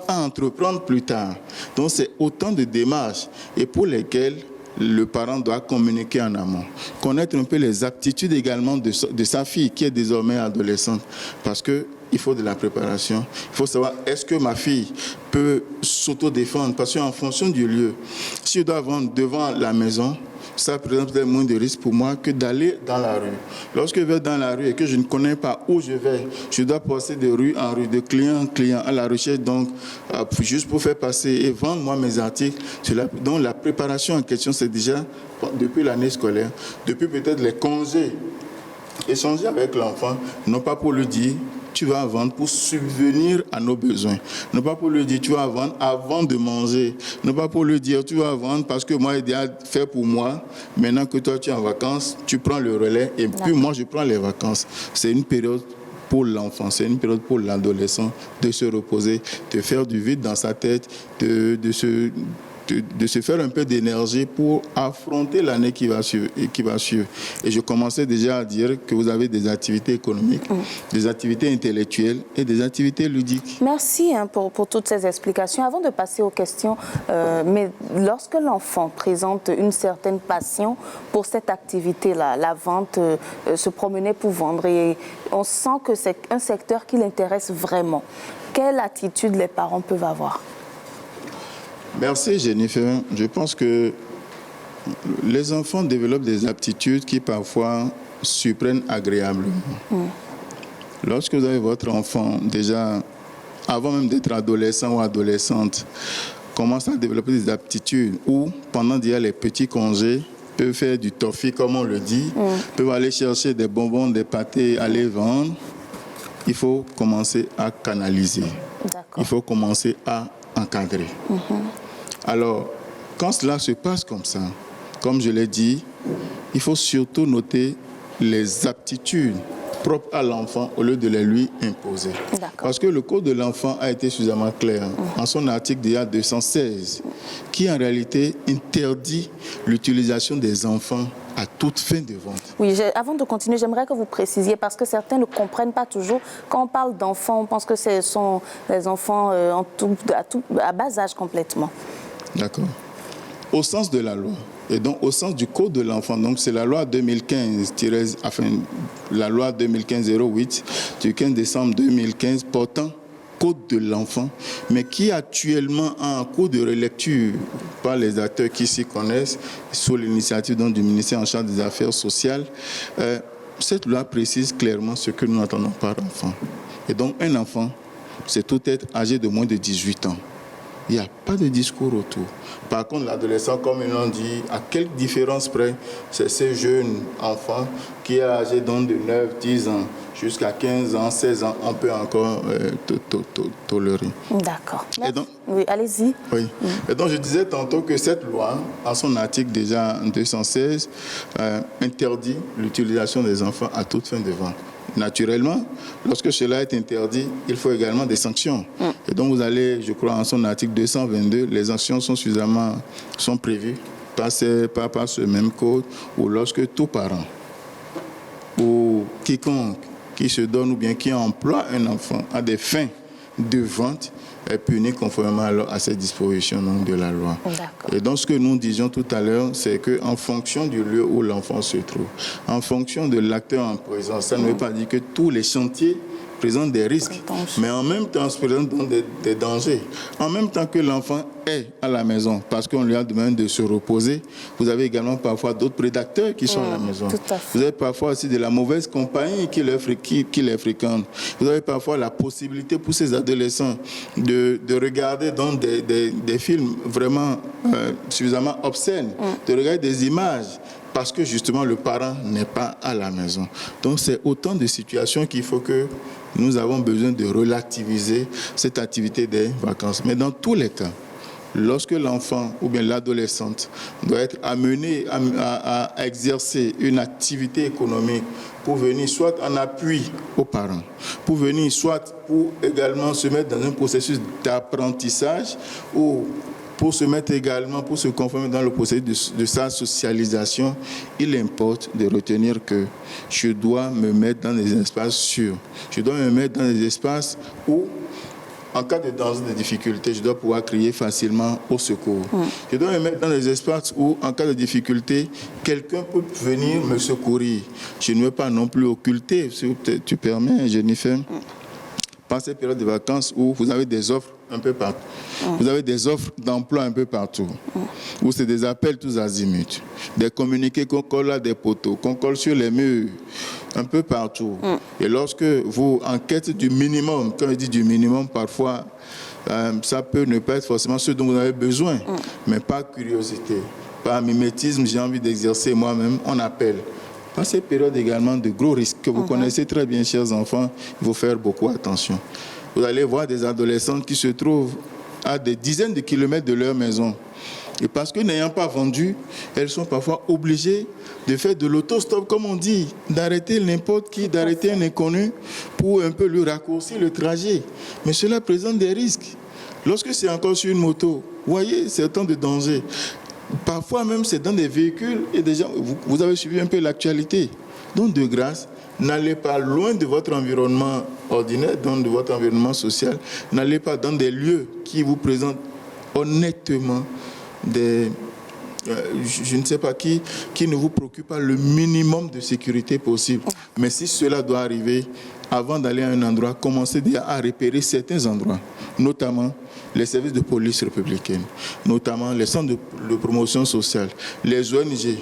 à entreprendre plus tard. Donc c'est autant de démarches et pour lesquelles le parent doit communiquer en amont. Connaître un peu les aptitudes également de sa fille qui est désormais adolescente. Parce que il faut de la préparation. Il faut savoir, est-ce que ma fille peut s'autodéfendre? Parce qu'en fonction du lieu, si je dois vendre devant la maison, ça présente peut-être moins de risques pour moi que d'aller dans la rue. Lorsque je vais dans la rue et que je ne connais pas où je vais, je dois passer de rue en rue, de client en client, à la recherche, donc, juste pour faire passer et vendre moi mes articles. Donc la préparation en question, c'est déjà depuis l'année scolaire, depuis peut-être les congés. Échanger avec l'enfant, non pas pour lui dire tu vas vendre pour subvenir à nos besoins, non pas pour lui dire tu vas vendre avant de manger, non pas pour lui dire tu vas vendre parce que moi j'ai déjà fait pour moi, maintenant que toi tu es en vacances, tu prends le relais et puis moi je prends les vacances. C'est une période pour l'enfant, c'est une période pour l'adolescent de se reposer, de faire du vide dans sa tête, de se faire un peu d'énergie pour affronter l'année qui va suivre. Et je commençais déjà à dire que vous avez des activités économiques, des activités intellectuelles et des activités ludiques. Merci pour toutes ces explications. Avant de passer aux questions, mais lorsque l'enfant présente une certaine passion pour cette activité-là, la vente, se promener pour vendre, et on sent que c'est un secteur qui l'intéresse vraiment, quelle attitude les parents peuvent avoir? Merci Jennifer. Je pense que les enfants développent des aptitudes qui parfois surprennent agréablement. Lorsque vous avez votre enfant, déjà, avant même d'être adolescent ou adolescente, commence à développer des aptitudes où, pendant les petits congés, peuvent faire du toffee, comme on le dit, peuvent aller chercher des bonbons, des pâtés, aller vendre. Il faut commencer à canaliser. Il faut commencer à encadrer. Alors, quand cela se passe comme ça, comme je l'ai dit, il faut surtout noter les aptitudes propres à l'enfant au lieu de les lui imposer. Parce que le code de l'enfant a été suffisamment clair en son article d'IA 216, qui en réalité interdit l'utilisation des enfants à toute fin de vente. Oui, avant de continuer, j'aimerais que vous précisiez, parce que certains ne comprennent pas toujours. Quand on parle d'enfants, on pense que ce sont les enfants à bas âge complètement. D'accord. Au sens de la loi, et donc au sens du code de l'enfant, donc c'est la loi 2015-08 du 15 décembre 2015 portant code de l'enfant, mais qui actuellement a un cours de relecture par les acteurs qui s'y connaissent, sous l'initiative du ministère en charge des Affaires sociales. Cette loi précise clairement ce que nous entendons par enfant. Et donc un enfant, c'est tout être âgé de moins de 18 ans. Il n'y a pas de discours autour. Par contre, l'adolescent, comme ils l'ont dit, à quelle différence près, c'est ce jeune enfant qui est âgé donc de 9, 10 ans jusqu'à 15 ans, 16 ans, on peut encore tolérer. D'accord. Oui, allez-y. Oui. Et donc, je disais tantôt que cette loi, en son article déjà 216, interdit l'utilisation des enfants à toute fin de vente. Naturellement, lorsque cela est interdit, il faut également des sanctions. Et donc vous allez, je crois, en son article 222, les sanctions sont prévues par ce même code, ou lorsque tout parent ou quiconque qui se donne ou bien qui emploie un enfant à des fins de vente est puni conformément à ces dispositions de la loi. Et donc ce que nous disions tout à l'heure, c'est qu'en fonction du lieu où l'enfant se trouve, en fonction de l'acteur en présence, ça ne veut pas dire que tous les chantiers présentent des risques, mais en même temps se présentent des dangers. En même temps que l'enfant est à la maison, parce qu'on lui a demandé de se reposer, vous avez également parfois d'autres prédateurs qui sont à la maison. Vous avez parfois aussi de la mauvaise compagnie qui les fréquente. Vous avez parfois la possibilité pour ces adolescents de regarder dans des films vraiment suffisamment obscènes, de regarder des images, parce que justement le parent n'est pas à la maison. Donc c'est autant de situations qu'il faut que nous avons besoin de relativiser cette activité des vacances. Mais dans tous les cas, lorsque l'enfant ou bien l'adolescente doit être amené à exercer une activité économique pour venir soit en appui aux parents, pour venir soit pour également se mettre dans un processus d'apprentissage ou pour se mettre également, pour se conformer dans le processus de sa socialisation, il importe de retenir que je dois me mettre dans des espaces sûrs. Je dois me mettre dans des espaces où, en cas de danger, de difficulté, je dois pouvoir crier facilement au secours. Je dois me mettre dans des espaces où, en cas de difficulté, quelqu'un peut venir me secourir. Je ne veux pas non plus occulter, si tu permets, Jennifer. pendant cette période de vacances où vous avez des offres un peu partout. Vous avez des offres d'emploi un peu partout, où c'est des appels tous azimuts, des communiqués qu'on colle à des poteaux, qu'on colle sur les murs, un peu partout. Et lorsque vous enquêtez du minimum, quand je dis du minimum, parfois, ça peut ne pas être forcément ce dont vous avez besoin, mais par curiosité, par mimétisme, j'ai envie d'exercer moi-même, on appelle. Dans ces périodes également de gros risques que vous connaissez très bien, chers enfants, il faut faire beaucoup attention. Vous allez voir des adolescentes qui se trouvent à des dizaines de kilomètres de leur maison. Et parce que n'ayant pas vendu, elles sont parfois obligées de faire de l'autostop, comme on dit, d'arrêter n'importe qui, d'arrêter un inconnu pour un peu lui raccourcir le trajet. Mais cela présente des risques. Lorsque c'est encore sur une moto, voyez, c'est un temps de danger. Parfois même, c'est dans des véhicules et déjà, vous avez suivi un peu l'actualité. Donc, de grâce, n'allez pas loin de votre environnement ordinaire, donc de votre environnement social. N'allez pas dans des lieux qui vous présentent honnêtement des... je ne sais pas qui ne vous procure pas le minimum de sécurité possible. Mais si cela doit arriver, avant d'aller à un endroit, commencez déjà à repérer certains endroits, notamment les services de police républicaine, notamment les centres de promotion sociale, les ONG,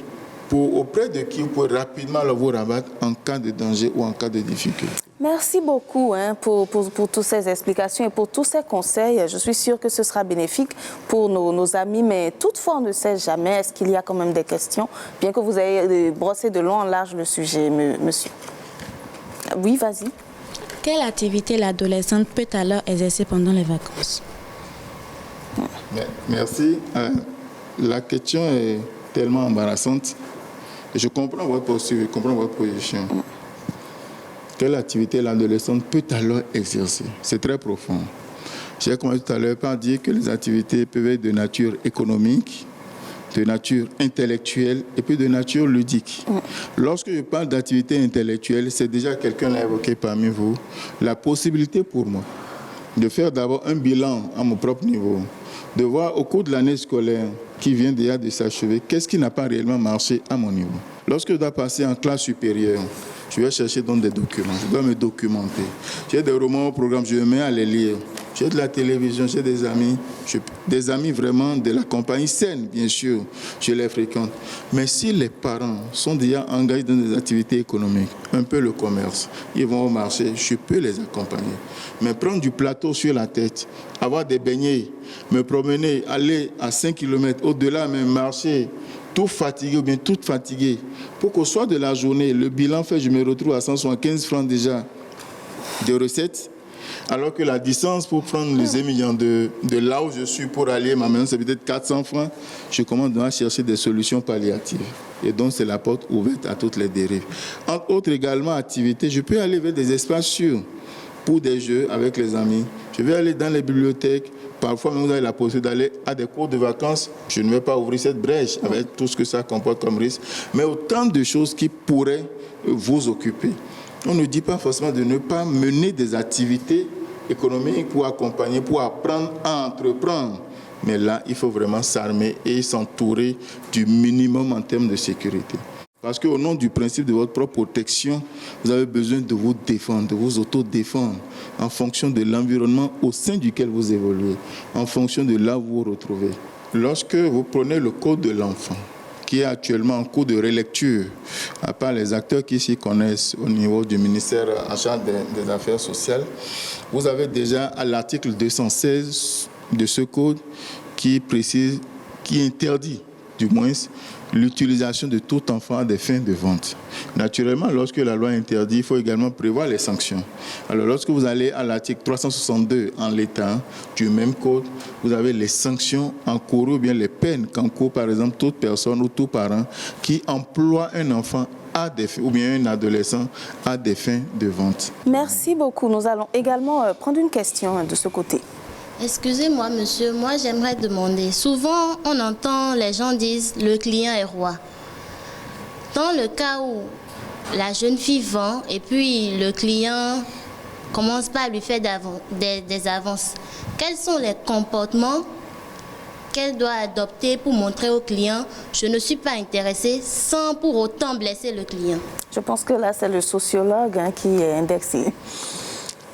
auprès de qui vous pouvez rapidement vous rabattre en cas de danger ou en cas de difficulté. Merci beaucoup pour toutes ces explications et pour tous ces conseils. Je suis sûre que ce sera bénéfique pour nos amis, mais toutefois, on ne sait jamais. Est-ce qu'il y a quand même des questions, bien que vous ayez brossé de long en large le sujet, monsieur? Oui, vas-y. Quelle activité l'adolescente peut alors exercer pendant les vacances? Merci. La question est tellement embarrassante. Je comprends votre posture, je comprends votre position. Quelle activité l'adolescente peut alors exercer? C'est très profond. J'ai commencé tout à l'heure par dire que les activités peuvent être de nature économique, de nature intellectuelle et puis de nature ludique. Lorsque je parle d'activité intellectuelle, c'est déjà quelqu'un l'a évoqué parmi vous, la possibilité pour moi de faire d'abord un bilan à mon propre niveau, de voir au cours de l'année scolaire qui vient déjà de s'achever, qu'est-ce qui n'a pas réellement marché à mon niveau. Lorsque je dois passer en classe supérieure, je vais chercher donc des documents, je dois me documenter. J'ai des romans au programme, je me mets à les lire. J'ai de la télévision, j'ai des amis vraiment de la compagnie saine, bien sûr, je les fréquente. Mais si les parents sont déjà engagés dans des activités économiques, un peu le commerce, ils vont au marché, je peux les accompagner. Mais prendre du plateau sur la tête, avoir des beignets, me promener, aller à 5 km au-delà, même marcher, tout fatigué ou bien toute fatiguée, pour qu'au soir de la journée, le bilan fait, je me retrouve à 175 francs déjà de recettes, alors que la distance pour prendre les émillons de là où je suis pour aller à ma maison, c'est peut-être 400 francs. Je commence donc à chercher des solutions palliatives. Et donc, c'est la porte ouverte à toutes les dérives. Entre autres également activités, je peux aller vers des espaces sûrs pour des jeux avec les amis. Je vais aller dans les bibliothèques. Parfois, même vous avez la possibilité d'aller à des cours de vacances. Je ne vais pas ouvrir cette brèche avec tout ce que ça comporte comme risque. Mais autant de choses qui pourraient vous occuper. On ne dit pas forcément de ne pas mener des activités économiques pour accompagner, pour apprendre à entreprendre. Mais là, il faut vraiment s'armer et s'entourer du minimum en termes de sécurité. Parce qu'au nom du principe de votre propre protection, vous avez besoin de vous défendre, de vous autodéfendre en fonction de l'environnement au sein duquel vous évoluez, en fonction de là où vous vous retrouvez. Lorsque vous prenez le code de l'enfant, qui est actuellement en cours de relecture, à part les acteurs qui s'y connaissent au niveau du ministère en charge des Affaires sociales, vous avez déjà à l'article 216 de ce code qui précise, qui interdit du moins l'utilisation de tout enfant à des fins de vente. Naturellement, lorsque la loi interdit, il faut également prévoir les sanctions. Alors, lorsque vous allez à l'article 362 en l'état du même code, vous avez les sanctions encourues ou bien les peines qu'encourt, par exemple, toute personne ou tout parent qui emploie un enfant à des fins, ou bien un adolescent à des fins de vente. Merci beaucoup. Nous allons également prendre une question de ce côté. Excusez-moi, monsieur, moi j'aimerais demander. Souvent, on entend les gens disent « le client est roi ». Dans le cas où la jeune fille vend et puis le client commence pas à lui faire des avances, quels sont les comportements qu'elle doit adopter pour montrer au client « je ne suis pas intéressée » sans pour autant blesser le client? Je pense que là, c'est le sociologue qui est indexé.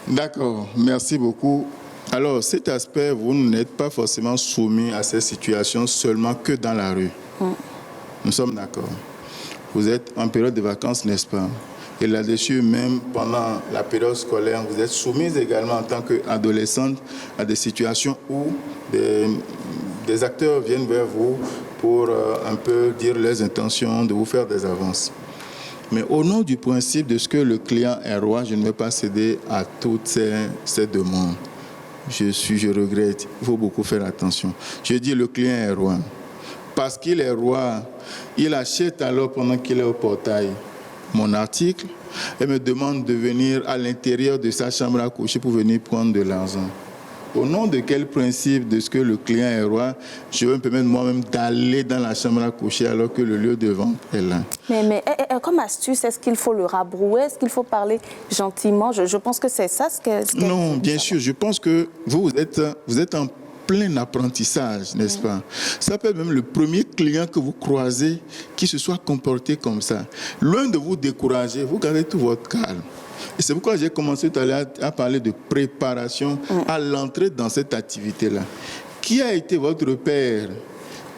D'accord, merci beaucoup. Alors, cet aspect, vous n'êtes pas forcément soumis à ces situations seulement que dans la rue. Nous sommes d'accord. Vous êtes en période de vacances, n'est-ce pas? Et là-dessus, même pendant la période scolaire, vous êtes soumise également en tant qu'adolescente à des situations où des acteurs viennent vers vous pour un peu dire leurs intentions, de vous faire des avances. Mais au nom du principe de ce que le client est roi, je ne vais pas céder à toutes ces demandes. Je regrette, il faut beaucoup faire attention. Je dis le client est roi. Parce qu'il est roi, il achète alors pendant qu'il est au portail mon article et me demande de venir à l'intérieur de sa chambre à coucher pour venir prendre de l'argent. Au nom de quel principe de ce que le client est roi, je vais me permettre moi-même d'aller dans la chambre à coucher alors que le lieu de vente est là. Mais comme astuce, est-ce qu'il faut le rabrouer? Est-ce qu'il faut parler gentiment? Je pense que c'est ça ce que... Non, bien sûr. Je pense que vous êtes en plein apprentissage, n'est-ce pas? Ça peut être même le premier client que vous croisez qui se soit comporté comme ça. Loin de vous décourager, vous gardez tout votre calme. Et c'est pourquoi j'ai commencé tout à l'heure à parler de préparation à l'entrée dans cette activité-là. Qui a été votre père?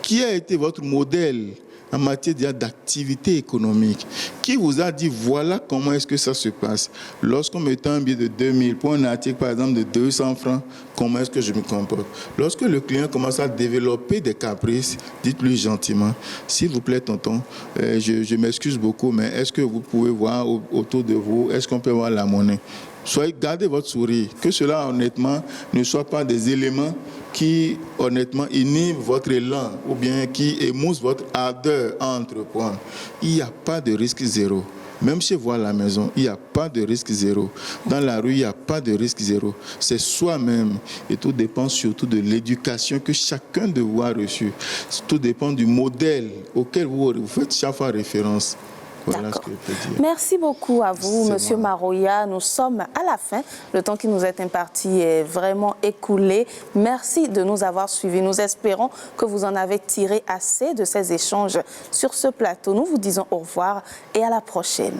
Qui a été votre modèle en matière d'activité économique? Qui vous a dit voilà comment est-ce que ça se passe? Lorsqu'on me tend un billet de 2000 pour un article par exemple de 200 francs, comment est-ce que je me comporte? Lorsque le client commence à développer des caprices, dites-lui gentiment, s'il vous plaît tonton, je m'excuse beaucoup, mais est-ce que vous pouvez voir autour de vous, est-ce qu'on peut voir la monnaie? Gardez votre sourire, que cela honnêtement ne soit pas des éléments qui honnêtement inhibent votre élan ou bien qui émoussent votre ardeur à entreprendre. Il n'y a pas de risque zéro. Même chez vous à la maison, il n'y a pas de risque zéro. Dans la rue, il n'y a pas de risque zéro. C'est soi-même. Et tout dépend surtout de l'éducation que chacun de vous a reçue. Tout dépend du modèle auquel vous faites chaque fois référence. Voilà ce que je peux dire. Merci beaucoup à vous, Monsieur Maroya. Nous sommes à la fin. Le temps qui nous est imparti est vraiment écoulé. Merci de nous avoir suivis. Nous espérons que vous en avez tiré assez de ces échanges sur ce plateau. Nous vous disons au revoir et à la prochaine.